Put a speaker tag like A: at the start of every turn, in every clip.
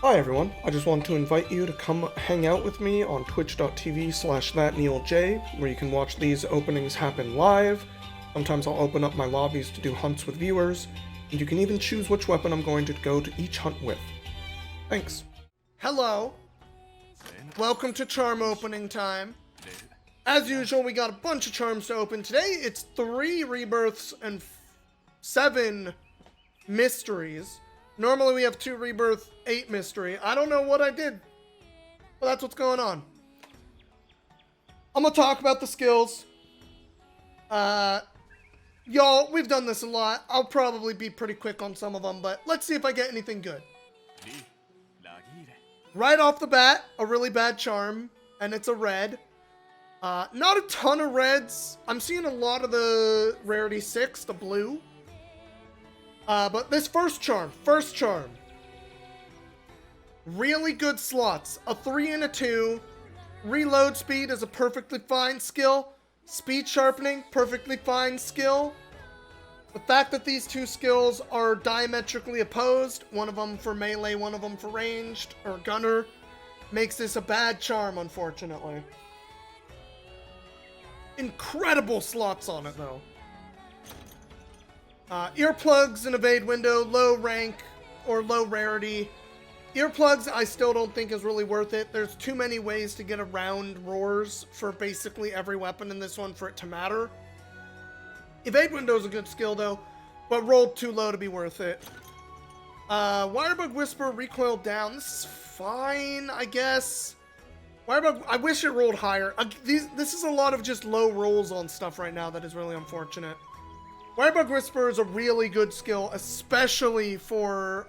A: Hi everyone, I just want to invite you to come hang out with me on twitch.tv/thatneilj, where you can watch these openings happen live. Sometimes I'll open up my lobbies to do hunts with viewers, and you can even choose which weapon I'm going to go to each hunt with. Thanks. Hello. Welcome to charm opening time. As usual, we got a bunch of charms to open. Today, it's 3 rebirths and 7 mysteries. Normally we have 2 rebirth, 8 mystery. I don't know what I did, but that's what's going on. I'm gonna talk about the skills. Y'all, we've done this a lot. I'll probably be pretty quick on some of them, but let's see if I get anything good. Right off the bat, a really bad charm, and it's a red. Not a ton of reds. I'm seeing a lot of the rarity 6, the blue. But this first charm. Really good slots. A 3 and a 2. Reload speed is a perfectly fine skill. Speed sharpening, perfectly fine skill. The fact that these 2 skills are diametrically opposed, one of them for melee, one of them for ranged, or gunner, makes this a bad charm, unfortunately. Incredible slots on it, though. Earplugs and evade window, low rank or low rarity. Earplugs I still don't think is really worth it. There's too many ways to get around roars for basically every weapon in this one for it to matter. Evade window is a good skill though, but rolled too low to be worth it. Wirebug Whisper recoil down. This is fine, I guess. Wirebug, I wish it rolled higher. This is a lot of just low rolls on stuff right now that is really unfortunate. Wirebug Whisper is a really good skill, especially for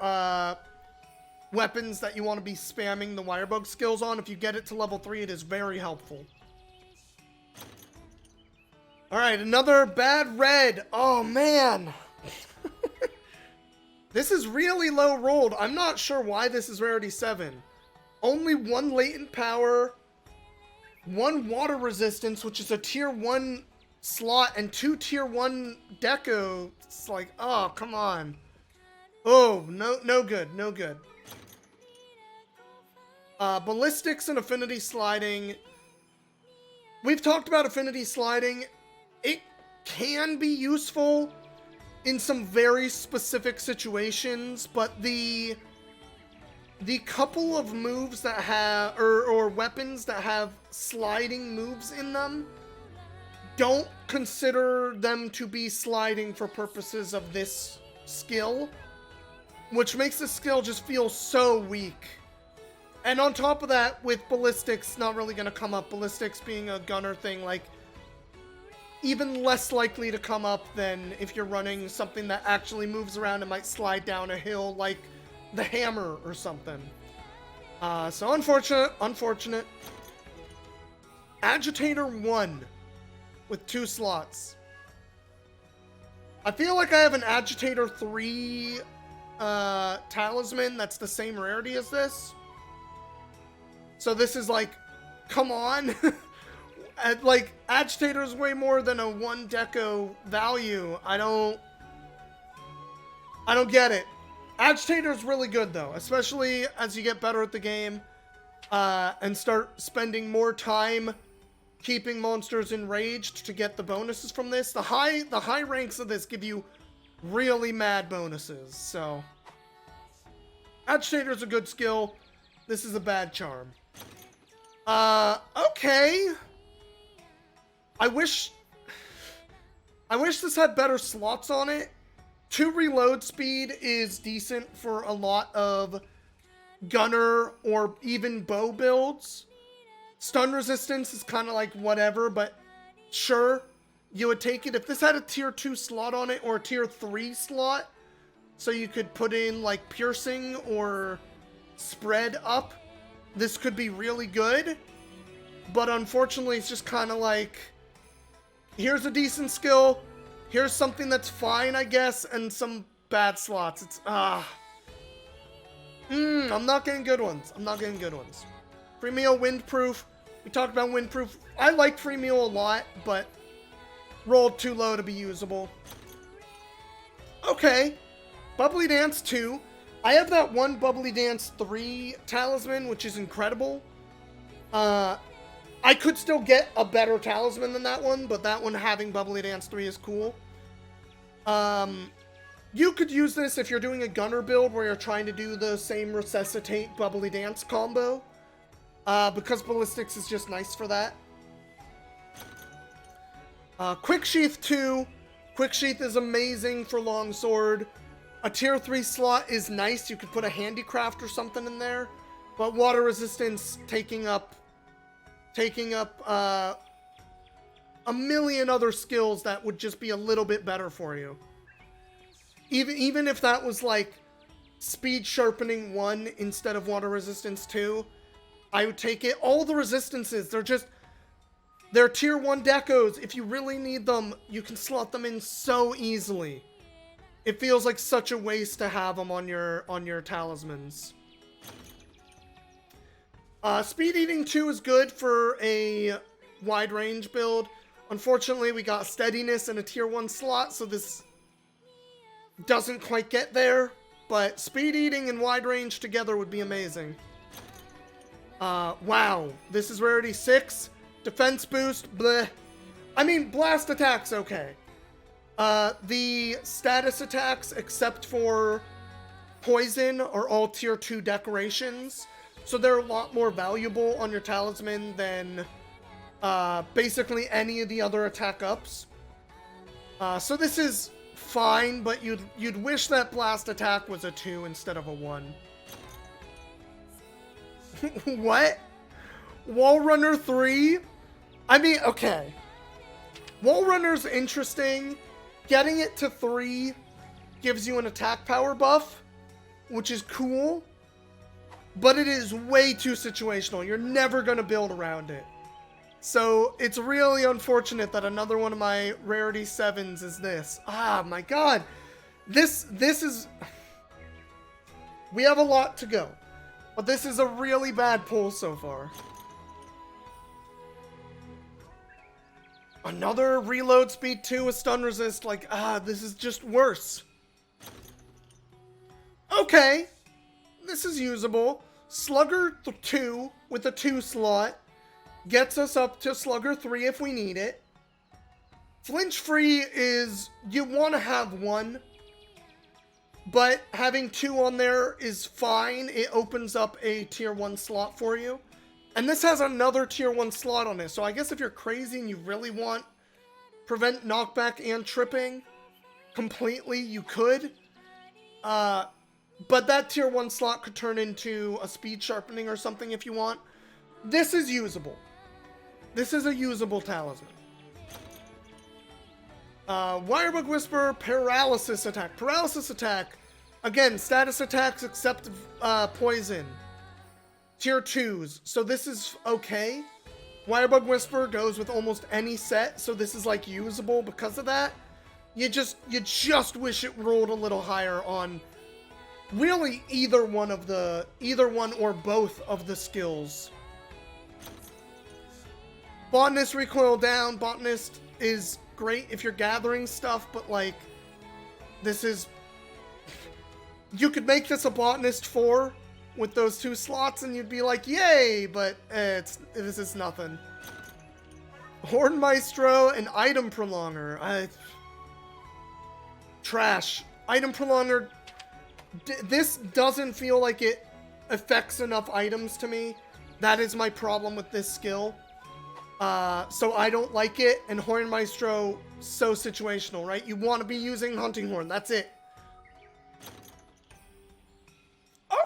A: weapons that you want to be spamming the Wirebug skills on. If you get it to level 3, it is very helpful. Alright, another bad red. Oh, man. This is really low rolled. I'm not sure why this is rarity 7. Only 1 latent power, 1 water resistance, which is a tier 1 slot, and 2 tier 1 deco. It's like, oh, come on. Oh, no good. Ballistics and affinity sliding. We've talked about affinity sliding. It can be useful in some very specific situations, but the couple of moves that have, or weapons that have sliding moves in them, don't consider them to be sliding for purposes of this skill, which makes the skill just feel so weak. And on top of that, with ballistics not really going to come up, ballistics being a gunner thing, like, even less likely to come up than if you're running something that actually moves around and might slide down a hill, like the hammer or something. So unfortunate. Agitator 1 with 2 slots. I feel like I have an Agitator 3 talisman that's the same rarity as this. So this is like, come on. Like, Agitator is way more than a 1 deco value. I don't get it. Agitator is really good though, especially as you get better at the game and start spending more time keeping monsters enraged to get the bonuses from this. The high ranks of this give you really mad bonuses. So Agitator is a good skill. This is a bad charm. Okay. I wish this had better slots on it. 2 reload speed is decent for a lot of gunner or even bow builds. Stun resistance is kind of like whatever, but sure, you would take it. If this had a tier 2 slot on it or a tier 3 slot, so you could put in like piercing or spread up, this could be really good. But unfortunately, it's just kind of like, here's a decent skill, here's something that's fine, I guess, and some bad slots. It's, I'm not getting good ones. Free meal, windproof. We talked about windproof. I like free meal a lot, but rolled too low to be usable. Okay. Bubbly Dance 2. I have that one Bubbly Dance 3 talisman, which is incredible. I could still get a better talisman than that one, but that one having Bubbly Dance 3 is cool. You could use this if you're doing a gunner build where you're trying to do the same Resuscitate Bubbly Dance combo. Because Ballistics is just nice for that. Quick Sheath 2. Quick Sheath is amazing for Longsword. A tier 3 slot is nice. You could put a handicraft or something in there. But water resistance taking up a million other skills that would just be a little bit better for you. Even if that was like speed sharpening 1 instead of water resistance 2, I would take it. All the resistances, they're tier 1 decos. If you really need them, you can slot them in so easily. It feels like such a waste to have them on your talismans. Speed Eating 2 is good for a wide range build. Unfortunately, we got Steadiness in a tier 1 slot, so this doesn't quite get there. But Speed Eating and wide range together would be amazing. Wow. This is rarity 6. Defense boost, bleh. I mean, blast attack's okay. The status attacks, except for poison, are all tier 2 decorations. So they're a lot more valuable on your talisman than basically any of the other attack ups. So this is fine, but you'd wish that blast attack was a 2 instead of a 1. What? Wall Runner 3? I mean, okay. Wall Runner's interesting. Getting it to 3 gives you an attack power buff, which is cool. But it is way too situational. You're never going to build around it. So it's really unfortunate that another one of my rarity 7s is this. Ah, my god. This is... We have a lot to go. But this is a really bad pull so far. Another reload speed 2 with stun resist. Like, this is just worse. Okay. This is usable. Slugger 2 with a 2 slot gets us up to Slugger 3 if we need it. Flinch free is, you want to have 1, but having 2 on there is fine. It opens up a tier 1 slot for you. And this has another tier 1 slot on it. So I guess if you're crazy and you really want prevent knockback and tripping completely, you could. But that tier 1 slot could turn into a speed sharpening or something if you want. This is usable. This is a usable talisman. Wirebug Whisper, Paralysis Attack. Paralysis Attack, again, status attacks except poison. Tier 2s. So this is okay. Wirebug Whisper goes with almost any set, so this is like usable because of that. You just wish it rolled a little higher on really either one or both of the skills. Botanist recoil down. Botanist is great if you're gathering stuff, but like, this is... You could make this a Botanist 4 with those 2 slots and you'd be like, yay, but this is nothing. Horn Maestro and Item Prolonger. Trash. Item Prolonger, this doesn't feel like it affects enough items to me. That is my problem with this skill. So I don't like it, and Horn Maestro, so situational, right? You want to be using Hunting Horn, that's it.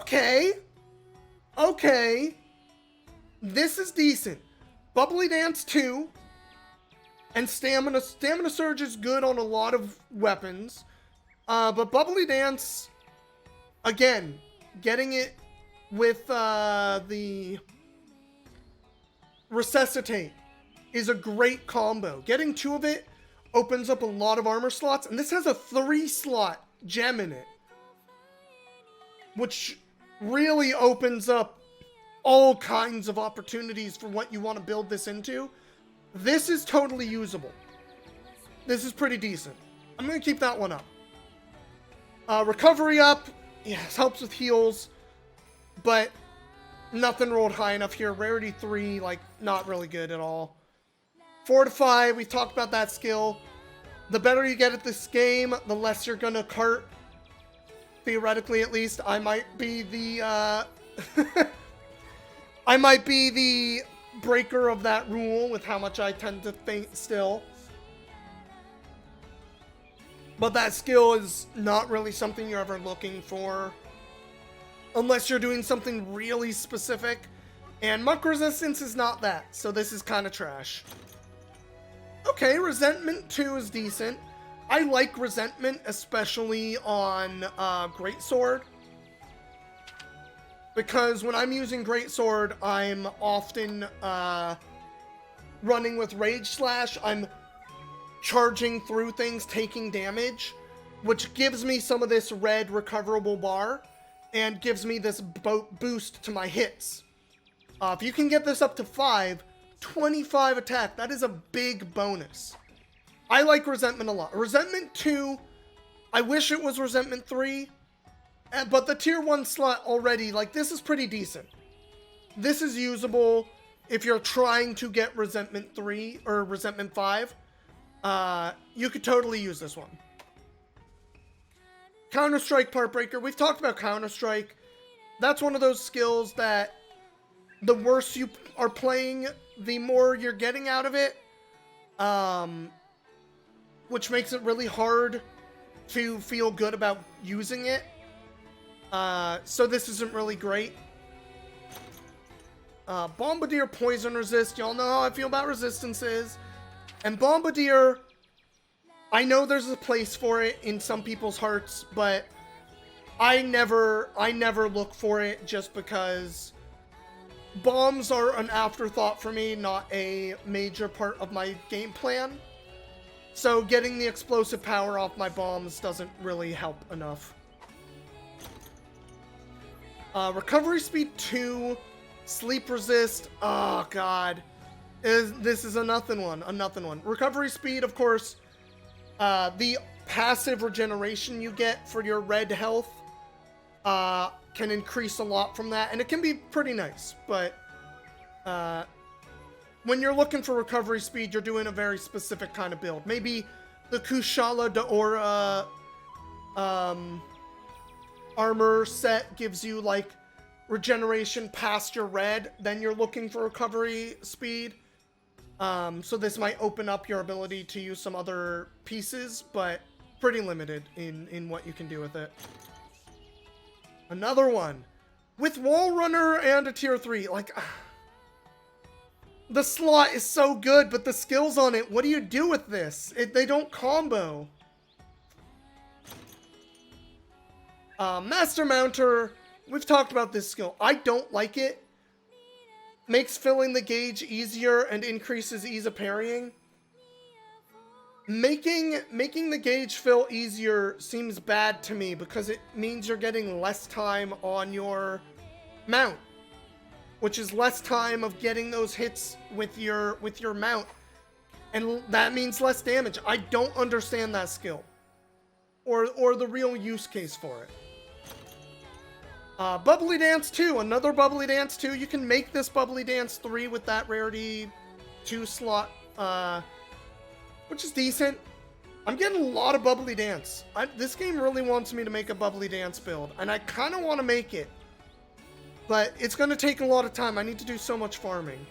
A: Okay. Okay. This is decent. Bubbly Dance 2. And Stamina Surge is good on a lot of weapons. But Bubbly Dance, again, getting it with the Resuscitate is a great combo. Getting 2 of it opens up a lot of armor slots. And this has a 3-slot gem in it, which really opens up all kinds of opportunities for what you want to build this into. This is totally usable. This is pretty decent. I'm going to keep that one up. Recovery up. Yes, helps with heals, but nothing rolled high enough here. Rarity 3, like, not really good at all. Fortify, we talked about that skill. The better you get at this game, the less you're gonna cart. Theoretically, at least. I might be the, I might be the breaker of that rule with how much I tend to faint still. But that skill is not really something you're ever looking for. Unless you're doing something really specific. And Muck Resistance is not that, so this is kind of trash. Okay, Resentment 2 is decent. I like Resentment, especially on Greatsword. Because when I'm using Greatsword, I'm often running with Rage Slash. I'm charging through things, taking damage, which gives me some of this red recoverable bar, and gives me this boost to my hits. If you can get this up to 5, 25 attack, that is a big bonus. I like Resentment a lot. Resentment 2, I wish it was Resentment 3, but the tier 1 slot already, like, this is pretty decent. This is usable if you're trying to get Resentment 3 or Resentment 5. You could totally use this one. Counter-Strike Partbreaker. We've talked about Counter-Strike. That's one of those skills that the worse you are playing, the more you're getting out of it. Which makes it really hard to feel good about using it. So this isn't really great. Bombardier Poison Resist. Y'all know how I feel about resistances. And Bombardier, I know there's a place for it in some people's hearts, but I never look for it just because bombs are an afterthought for me, not a major part of my game plan. So getting the explosive power off my bombs doesn't really help enough. Recovery Speed 2, Sleep Resist, oh god. This is a nothing one. Recovery Speed, of course, the passive regeneration you get for your red health can increase a lot from that, and it can be pretty nice, but when you're looking for recovery speed, you're doing a very specific kind of build. Maybe the Kushala Daora armor set gives you, like, regeneration past your red, then you're looking for recovery speed. So this might open up your ability to use some other pieces, but pretty limited in what you can do with it. Another one. With Wall Runner and a tier 3, like, the slot is so good, but the skills on it, what do you do with this? They don't combo. Master Mounter, we've talked about this skill. I don't like it. Makes filling the gauge easier and increases ease of parrying. Making the gauge fill easier seems bad to me because it means you're getting less time on your mount, which is less time of getting those hits with your mount, and that means less damage. I don't understand that skill or the real use case for it. Bubbly Dance 2, another Bubbly Dance 2. You can make this Bubbly Dance 3 with that Rarity 2 slot, which is decent. I'm getting a lot of Bubbly Dance. This game really wants me to make a Bubbly Dance build, and I kind of want to make it. But it's going to take a lot of time. I need to do so much farming.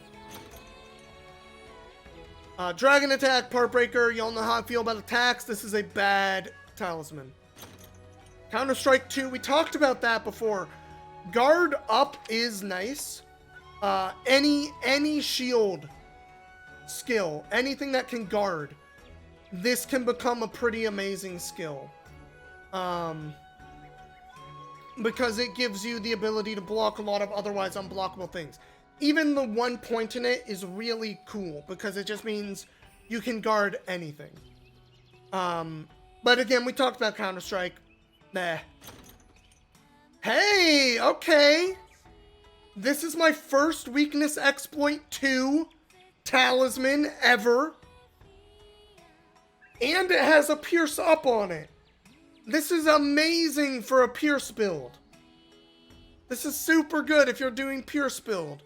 A: Dragon Attack, Partbreaker. Y'all know how I feel about attacks. This is a bad talisman. Counter-Strike 2. We talked about that before. Guard Up is nice. Any shield skill, anything that can guard, this can become a pretty amazing skill. Because it gives you the ability to block a lot of otherwise unblockable things. Even the one point in it is really cool because it just means you can guard anything. But again, we talked about Counter-Strike. Nah. Hey, okay. This is my first Weakness Exploit 2 talisman ever. And it has a Pierce Up on it. This is amazing for a Pierce build. This is super good if you're doing Pierce build.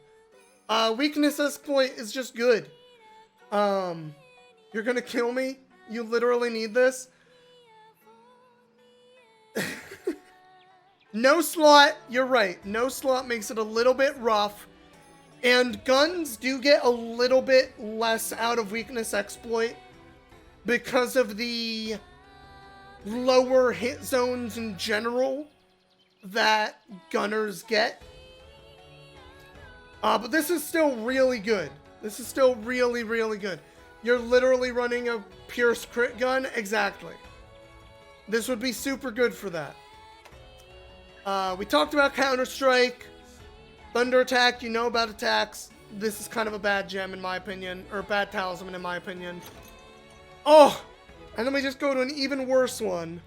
A: Weakness exploit is just good. You're gonna kill me? You literally need this? No slot, you're right. No slot makes it a little bit rough. And guns do get a little bit less out of weakness exploit because of the lower hit zones in general that gunners get. But this is still really good. This is still really, really good. You're literally running a Pierce crit gun? Exactly. This would be super good for that. We talked about Counter-Strike. Thunder Attack, you know about attacks. This is kind of a bad gem in my opinion. Or bad talisman in my opinion. Oh! And then we just go to an even worse one.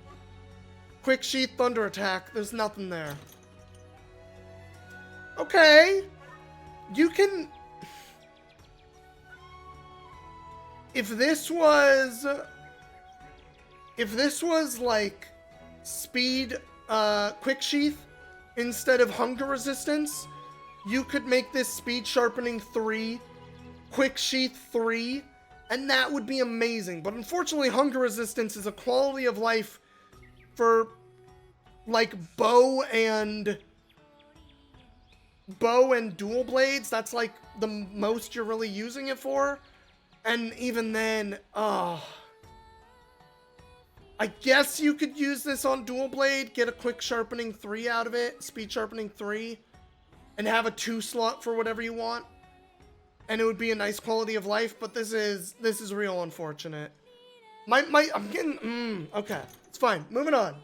A: Quick Sheath Thunder Attack. There's nothing there. Okay. You can... If this was like speed quick sheath instead of hunger resistance, you could make this speed sharpening 3, quick sheath 3, and that would be amazing. But unfortunately, hunger resistance is a quality of life for like bow and dual blades. That's like the most you're really using it for. And even then, I guess you could use this on dual blade, get a quick sharpening 3 out of it, speed sharpening 3, and have a 2 slot for whatever you want. And it would be a nice quality of life, but this is real unfortunate. I'm getting, okay, it's fine. Moving on.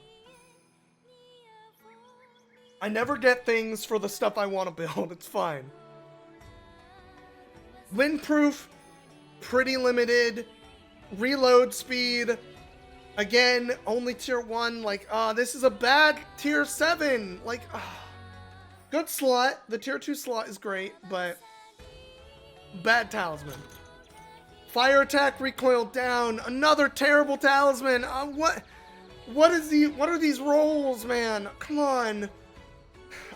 A: I never get things for the stuff I want to build, it's fine. Windproof. Pretty limited. Reload speed. Again, only tier 1. Like, this is a bad tier 7. Like, good slot. The tier 2 slot is great, but bad talisman. Fire attack, recoil down. Another terrible talisman. What are these rolls, man? Come on.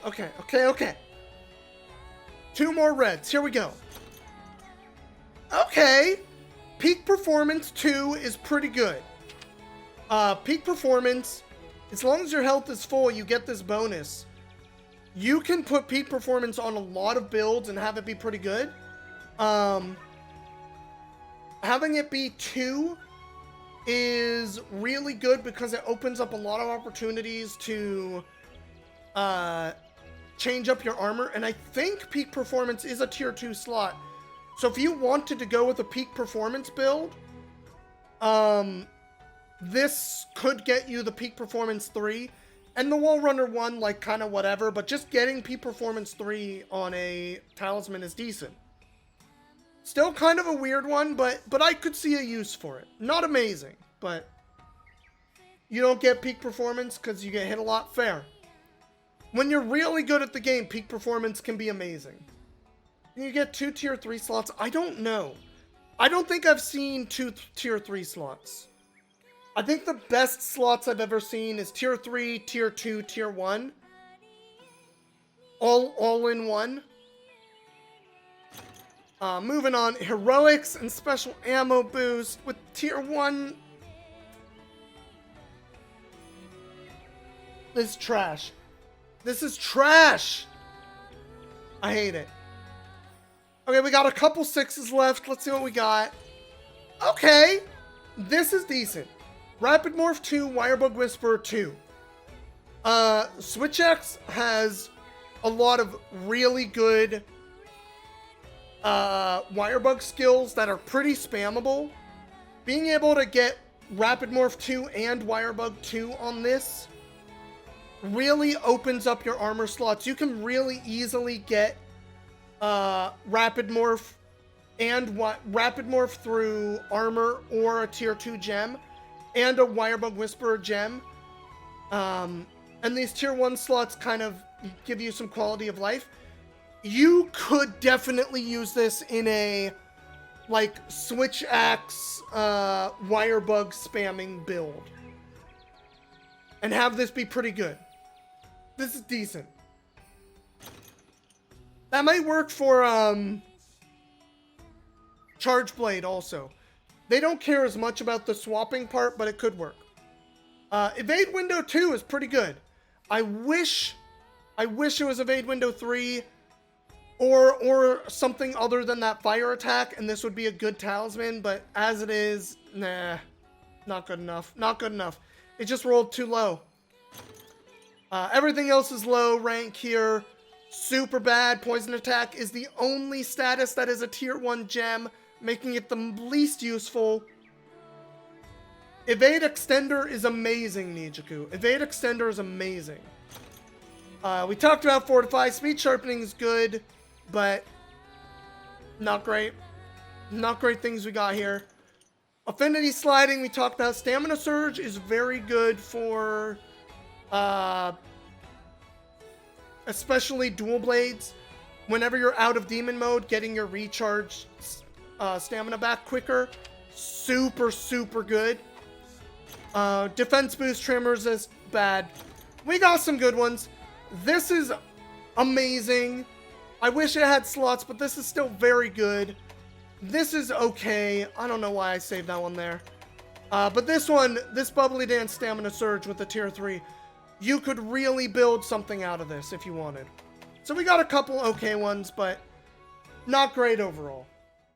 A: Okay. 2 more reds. Here we go. Okay, Peak Performance 2 is pretty good. Peak Performance, as long as your health is full, you get this bonus. You can put Peak Performance on a lot of builds and have it be pretty good. Having it be 2 is really good because it opens up a lot of opportunities to change up your armor. And I think Peak Performance is a tier 2 slot. So if you wanted to go with a Peak Performance build, this could get you the Peak Performance 3. And the Wall Runner 1, like, kind of whatever. But just getting Peak Performance 3 on a talisman is decent. Still kind of a weird one, but I could see a use for it. Not amazing, but you don't get Peak Performance because you get hit a lot. Fair. When you're really good at the game, Peak Performance can be amazing. You get 2 tier 3 slots? I don't know. I don't think I've seen 2 tier 3 slots. I think the best slots I've ever seen is tier 3, tier 2, tier 1. All in one. Moving on. Heroics and special ammo boost with tier 1. This is trash. This is trash! I hate it. Okay, we got a couple 6s left. Let's see what we got. Okay. This is decent. Rapid Morph 2, Wirebug Whisperer 2. Switch X has a lot of really good Wirebug skills that are pretty spammable. Being able to get Rapid Morph 2 and Wirebug 2 on this really opens up your armor slots. You can really easily get Rapid Morph and Rapid Morph through armor or a tier 2 gem and a Wirebug Whisperer gem. And these tier 1 slots kind of give you some quality of life. You could definitely use this in a like Switch Axe Wirebug spamming build. and have this be pretty good. This is decent. That might work for Charge Blade also. They don't care as much about the swapping part, but it could work. Evade Window 2 is pretty good. I wish it was Evade Window 3 or something other than that fire attack, and this would be a good talisman, but as it is, nah, not good enough. Not good enough. It just rolled too low. Everything else is low rank here. Super bad. Poison attack is the only status that is a tier 1 gem, making it the least useful. Evade Extender is amazing, Nijiku. Evade Extender is amazing. We talked about Fortify. Speed Sharpening is good, but not great. Not great things we got here. Affinity Sliding, we talked about. Stamina Surge is very good for especially dual blades. Whenever you're out of demon mode, getting your recharge stamina back quicker. Super, super good. Defense Boost Tremors is bad. We got some good ones. This is amazing. I wish it had slots, but this is still very good. This is okay. I don't know why I saved that one there. But this one, this Bubbly Dance Stamina Surge with the tier 3, you could really build something out of this if you wanted. So we got a couple okay ones, but not great overall.